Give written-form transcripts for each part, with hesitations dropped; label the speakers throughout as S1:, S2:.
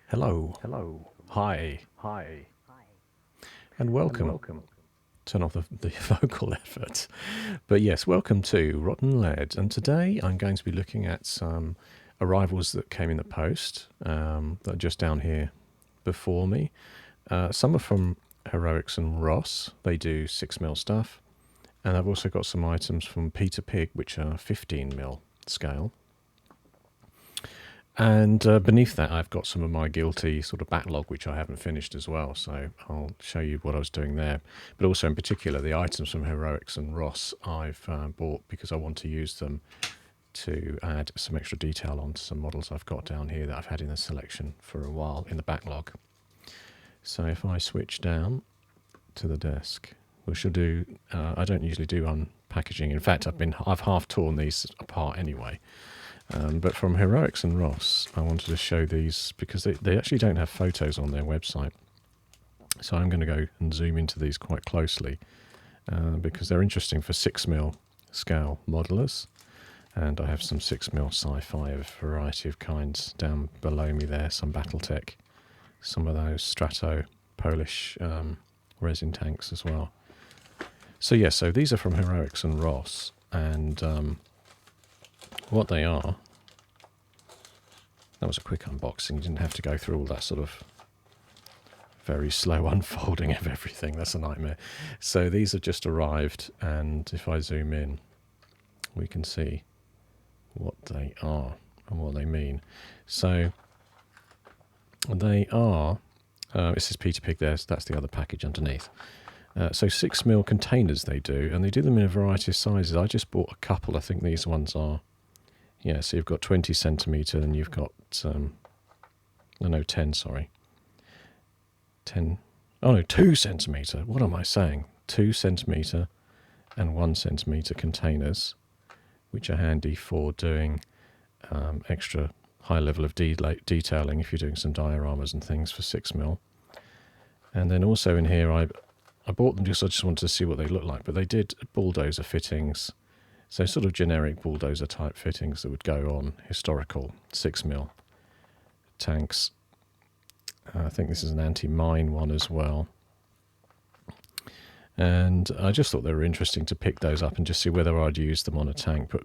S1: Hello,
S2: Hello.
S1: hi,
S2: Hi.
S1: and
S2: And
S1: welcome.
S2: welcome.
S1: Turn off the vocal effort. But yes, welcome to Rotten Lead. And today I'm going to be looking at some arrivals that came in the post that are just down here before me. Some are from Heroics and Ros. They do 6mm stuff. And I've also got some items from Peter Pig, which are 15mm scale. And beneath that, I've got some of my guilty sort of backlog, which I haven't finished as well. So I'll show you what I was doing there. But also, in particular, the items from Heroics and Ros I've bought because I want to use them to add some extra detail onto some models I've got down here that I've had in the selection for a while in the backlog. So if I switch down to the desk, we shall do. I don't usually do unpackaging. In fact, I've half torn these apart anyway. But from Heroics and Ros, I wanted to show these because they actually don't have photos on their website. So I'm going to go and zoom into these quite closely because they're interesting for 6mm scale modelers. And I have some 6mm sci-fi of a variety of kinds down below me there, some Battletech, some of those Strato Polish resin tanks as well. So yeah, so these are from Heroics and Ros, and what they are, that was a quick unboxing. You didn't have to go through all that sort of very slow unfolding of everything. That's a nightmare. So these have just arrived, and if I zoom in, we can see what they are and what they mean. So they are, this is Peter Pig there, so that's the other package underneath. So 6mm containers they do, and they do them in a variety of sizes. I just bought a couple. I think these ones are, yeah, so you've got 20 centimetre, and you've got, 10, sorry. 10, 2 centimetre. What am I saying? 2 centimetre and 1 centimetre containers, which are handy for doing extra high level of detailing if you're doing some dioramas and things for 6mm. And then also in here, I bought them because I just wanted to see what they look like, but they did bulldozer fittings. So sort of generic bulldozer type fittings that would go on historical 6mm tanks. I think this is an anti-mine one as well. And I just thought they were interesting to pick those up and just see whether I'd use them on a tank. But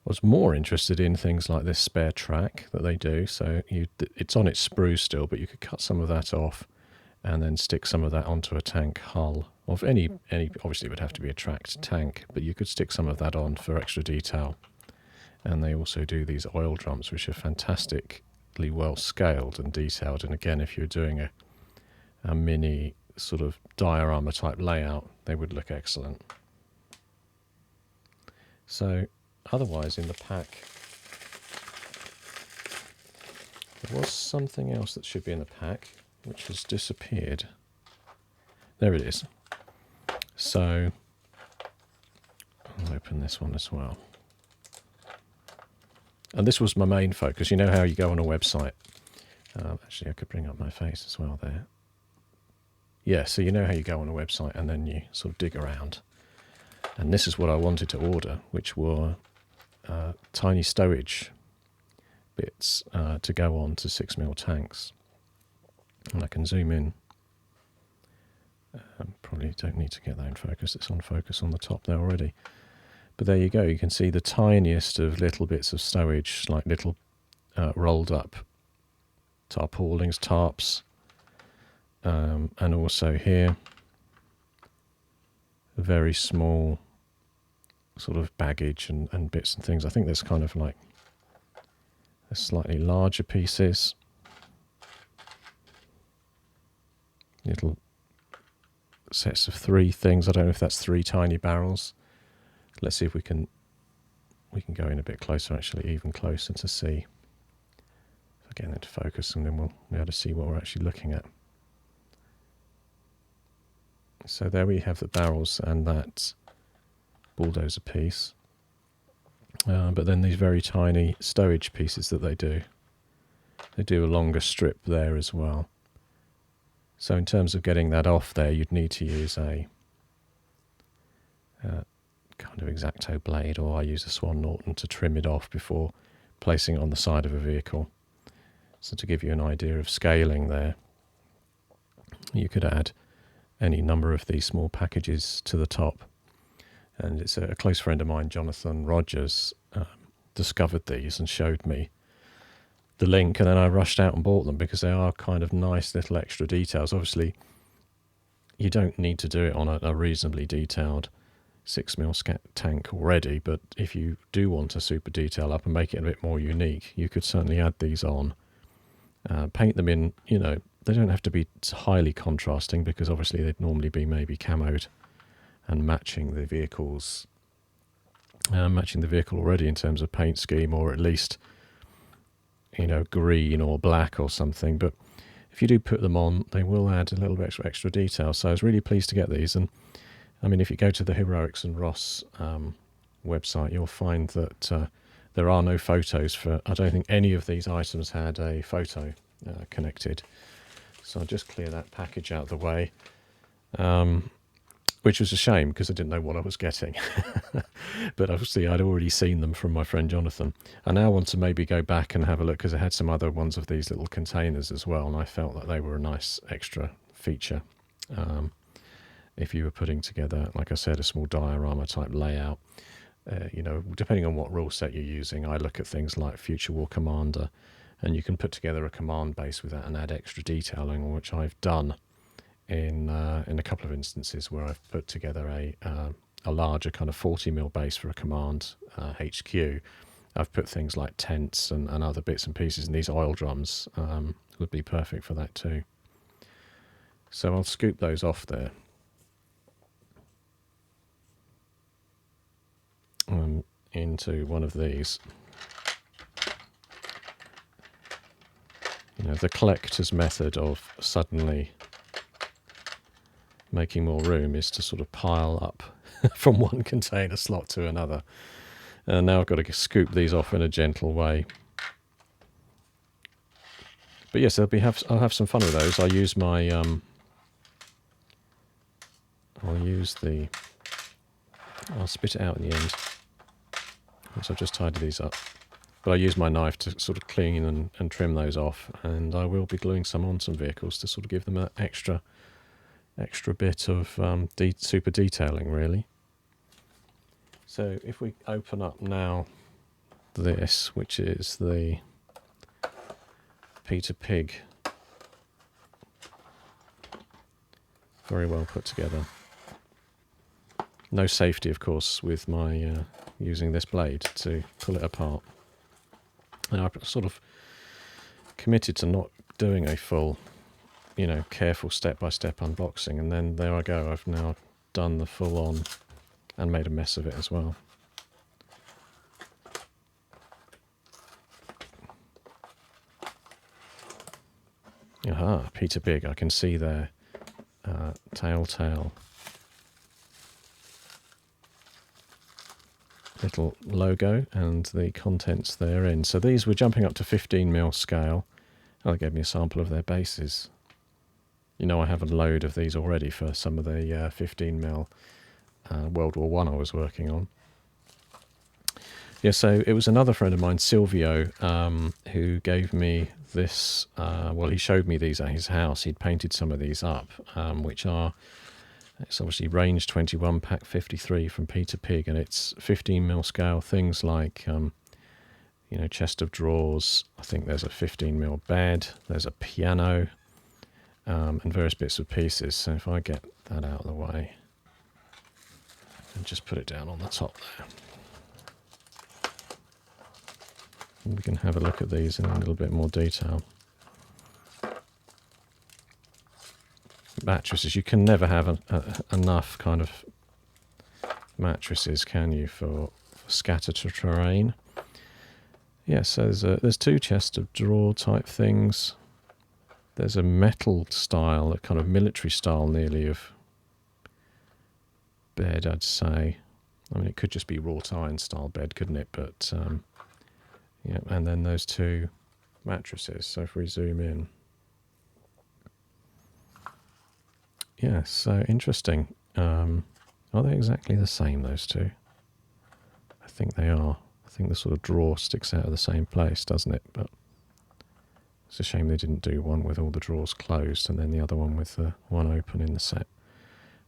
S1: was more interested in things like this spare track that they do. So it's on its sprue still, but you could cut some of that off and then stick some of that onto a tank hull of any. Obviously, it would have to be a tracked tank, but you could stick some of that on for extra detail. And they also do these oil drums, which are fantastically well scaled and detailed. And again, if you're doing a mini sort of diorama type layout, they would look excellent. So otherwise in the pack, there was something else that should be in the pack, which has disappeared. There it is. So I'll open this one as well. And this was my main focus. You know how you go on a website. Actually, I could bring up my face as well there. Yeah, so you know how you go on a website and then you sort of dig around. And this is what I wanted to order, which were tiny stowage bits to go on to 6mm tanks. And I can zoom in. Probably don't need to get that in focus. It's on focus on the top there already. But there you go. You can see the tiniest of little bits of stowage, like little rolled up tarpaulins, tarps. And also here, very small sort of baggage and bits and things. I think there's kind of like the slightly larger pieces. Little sets of 3 things. I don't know if that's 3 tiny barrels. Let's see if we can go in a bit closer, actually, even closer to see. If I get into focus, and then we'll be able to see what we're actually looking at. So there we have the barrels and that bulldozer piece. But then these very tiny stowage pieces that they do. They do a longer strip there as well. So in terms of getting that off there, you'd need to use a kind of X-Acto blade, or I use a Swan Norton to trim it off before placing it on the side of a vehicle. So to give you an idea of scaling there, you could add any number of these small packages to the top. And it's a close friend of mine, Jonathan Rogers, discovered these and showed me the link, and then I rushed out and bought them because they are kind of nice little extra details. Obviously, you don't need to do it on a reasonably detailed 6mm tank already, but if you do want to super detail up and make it a bit more unique, you could certainly add these on. Paint them in, they don't have to be highly contrasting because obviously they'd normally be maybe camoed and matching the vehicle already in terms of paint scheme, or at least green or black or something. But if you do put them on, they will add a little bit extra detail. So I was really pleased to get these. And I mean, if you go to the Heroics and Ros website, you'll find that there are no photos for, I don't think any of these items had a photo connected. So I'll just clear that package out of the way, which was a shame because I didn't know what I was getting. But obviously I'd already seen them from my friend Jonathan. I now want to maybe go back and have a look because I had some other ones of these little containers as well, and I felt that they were a nice extra feature. If you were putting together, like I said, a small diorama type layout, depending on what rule set you're using, I look at things like Future War Commander, and you can put together a command base with that and add extra detailing, which I've done in a couple of instances where I've put together a larger kind of 40mm base for a command HQ. I've put things like tents and other bits and pieces, and these oil drums would be perfect for that too. So I'll scoop those off there. Into one of these. The collector's method of suddenly making more room is to sort of pile up from one container slot to another. And now I've got to scoop these off in a gentle way. But yes, I'll have some fun with those. I'll use my I'll spit it out in the end. So I've just tidied these up. But I use my knife to sort of clean and trim those off, and I will be gluing some on some vehicles to sort of give them an extra bit of super detailing, really. So if we open up now this, which is the Peter Pig, very well put together. No safety, of course, with my using this blade to pull it apart. And I sort of committed to not doing a full, careful step-by-step unboxing, and then there I go. I've now done the full-on and made a mess of it as well. Aha, Peter Pig, I can see there. Telltale. Little logo and the contents therein. So these were jumping up to 15mm scale. Oh, they gave me a sample of their bases. I have a load of these already for some of the 15mm World War I was working on. Yeah, so it was another friend of mine, Silvio, who gave me this. He showed me these at his house. He'd painted some of these up, which are, it's obviously range 21 pack 53 from Peter Pig, and it's 15mm scale. Things like, chest of drawers. I think there's a 15mm bed. There's a piano, and various bits of pieces. So if I get that out of the way and just put it down on the top there, we can have a look at these in a little bit more detail. Mattresses, you can never have enough kind of mattresses, can you, for scattered terrain? Yes, there's two chest of drawer type things. There's a metal style, a kind of military style nearly of bed, I'd say. I mean, it could just be wrought iron style bed, couldn't it? But yeah, and then those two mattresses. So if we zoom in. Yeah, so interesting. Are they exactly the same, those two? I think they are. I think the sort of drawer sticks out of the same place, doesn't it? But it's a shame they didn't do one with all the drawers closed and then the other one with the one open in the set.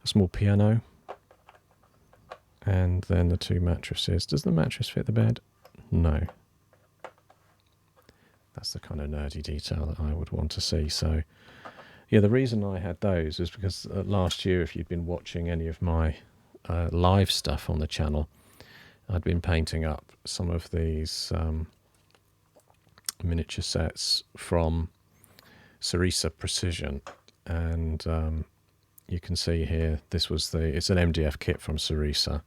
S1: A small piano. And then the 2 mattresses. Does the mattress fit the bed? No. That's the kind of nerdy detail that I would want to see. So, yeah, the reason I had those is because last year, if you'd been watching any of my live stuff on the channel, I'd been painting up some of these miniature sets from Cerisa Precision. And you can see here, it's an MDF kit from Cerisa.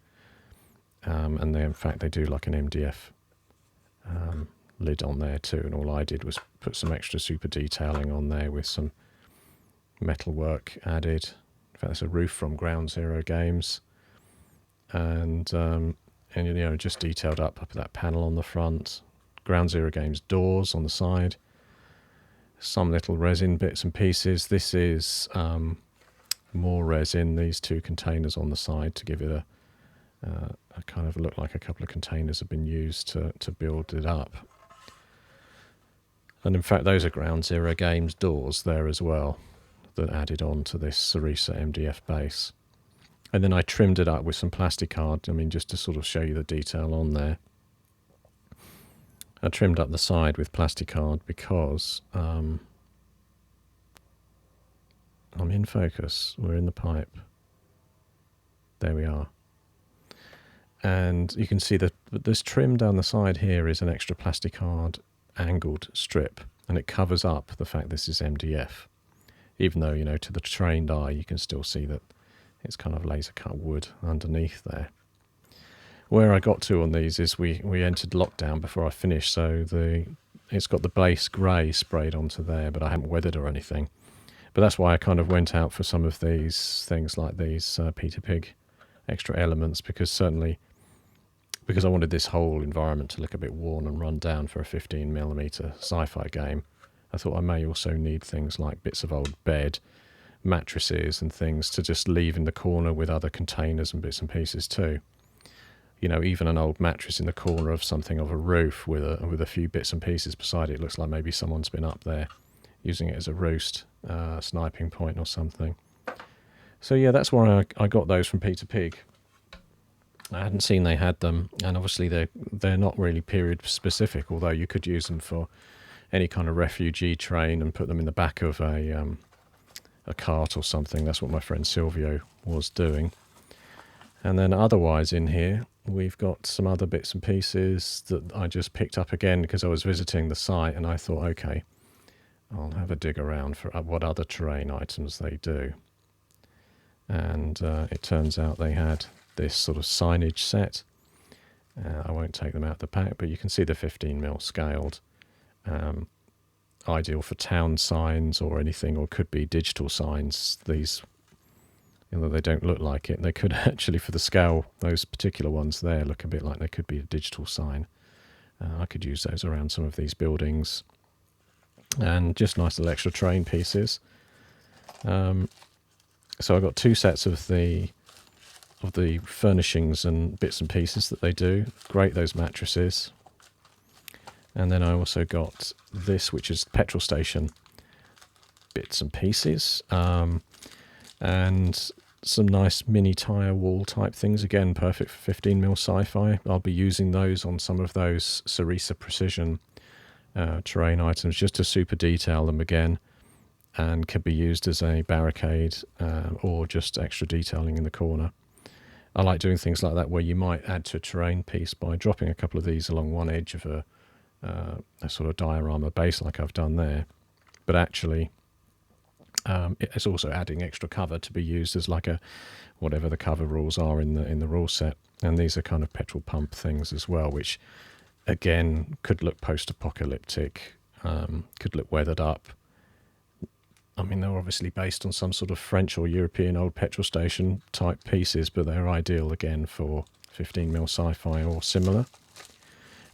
S1: And in fact, they do like an MDF lid on there too. And all I did was put some extra super detailing on there with some metal work added. In fact, there's a roof from Ground Zero Games. And you know, just detailed up that panel on the front. Ground Zero Games doors on the side. Some little resin bits and pieces. This is more resin, these 2 containers on the side to give it a kind of look like a couple of containers have been used to build it up. And in fact, those are Ground Zero Games doors there as well that added on to this Cerisa MDF base. And then I trimmed it up with some plasticard, I mean, just to sort of show you the detail on there. I trimmed up the side with plasticard because I'm in focus. We're in the pipe. There we are. And you can see that this trim down the side here is an extra plasticard angled strip, and it covers up the fact this is MDF. Even though, you know, to the trained eye, you can still see that it's kind of laser cut wood underneath there. Where I got to on these is we entered lockdown before I finished, so it's got the base grey sprayed onto there, but I haven't weathered or anything. But that's why I kind of went out for some of these things like these Peter Pig extra elements, because I wanted this whole environment to look a bit worn and run down for a 15mm sci-fi game. I thought I may also need things like bits of old bed, mattresses and things to just leave in the corner with other containers and bits and pieces too. You know, even an old mattress in the corner of something of a roof with a few bits and pieces beside it looks like maybe someone's been up there using it as a roost, sniping point or something. So yeah, that's why I got those from Peter Pig. I hadn't seen they had them, and obviously they're not really period specific, although you could use them for any kind of refugee train and put them in the back of a cart or something. That's what my friend Silvio was doing. And then otherwise in here, we've got some other bits and pieces that I just picked up again because I was visiting the site, and I thought, okay, I'll have a dig around for what other terrain items they do. And it turns out they had this sort of signage set. I won't take them out the pack, but you can see the 15mm scaled. Ideal for town signs or anything, or could be digital signs. These, although they don't look like it, they could actually, for the scale, those particular ones there look a bit like they could be a digital sign. I could use those around some of these buildings. And just nice little extra train pieces. So I've got 2 sets of the furnishings and bits and pieces that they do. Great, those mattresses. And then I also got this, which is petrol station bits and pieces. And some nice mini tyre wall type things. Again, perfect for 15mm sci-fi. I'll be using those on some of those Cerisa Precision terrain items just to super detail them again, and could be used as a barricade or just extra detailing in the corner. I like doing things like that where you might add to a terrain piece by dropping a couple of these along one edge of a sort of diorama base like I've done there, but actually it's also adding extra cover to be used as like a whatever the cover rules are in the rule set. And these are kind of petrol pump things as well, which again could look post-apocalyptic, could look weathered up. I mean, they're obviously based on some sort of French or European old petrol station type pieces, but they're ideal again for 15mm sci-fi or similar.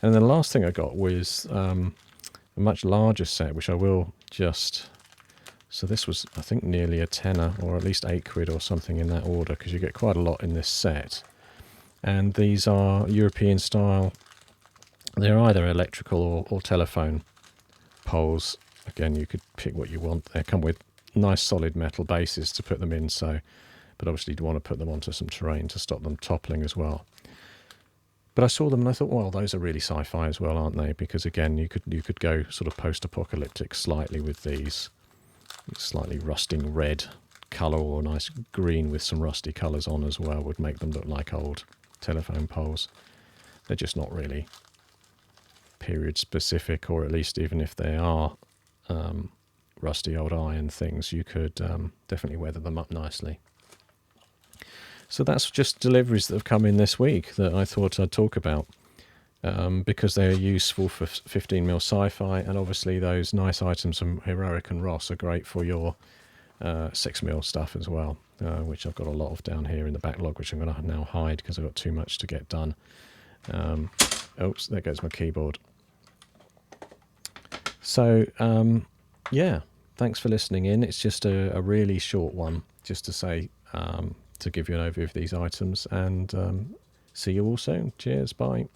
S1: And then the last thing I got was a much larger set, which I will just... So this was, I think, nearly a tenner, or at least £8 or something in that order, because you get quite a lot in this set. And these are European style They're either electrical or telephone poles. Again, you could pick what you want. They come with nice solid metal bases to put them in, so, but obviously you'd want to put them onto some terrain to stop them toppling as well. But I saw them and I thought, well, those are really sci-fi as well, aren't they? Because again, you could go sort of post-apocalyptic slightly with these, slightly rusting red colour, or nice green with some rusty colours on as well would make them look like old telephone poles. They're just not really period specific, or at least even if they are rusty old iron things, you could definitely weather them up nicely. So that's just deliveries that have come in this week that I thought I'd talk about, because they're useful for 15mm sci-fi, and obviously those nice items from Heroic and Ros are great for your 6mm stuff as well, which I've got a lot of down here in the backlog, which I'm going to now hide because I've got too much to get done. Oops, there goes my keyboard. So, yeah, thanks for listening in. It's just a really short one, just to say, to give you an overview of these items, and see you all soon. Cheers, bye.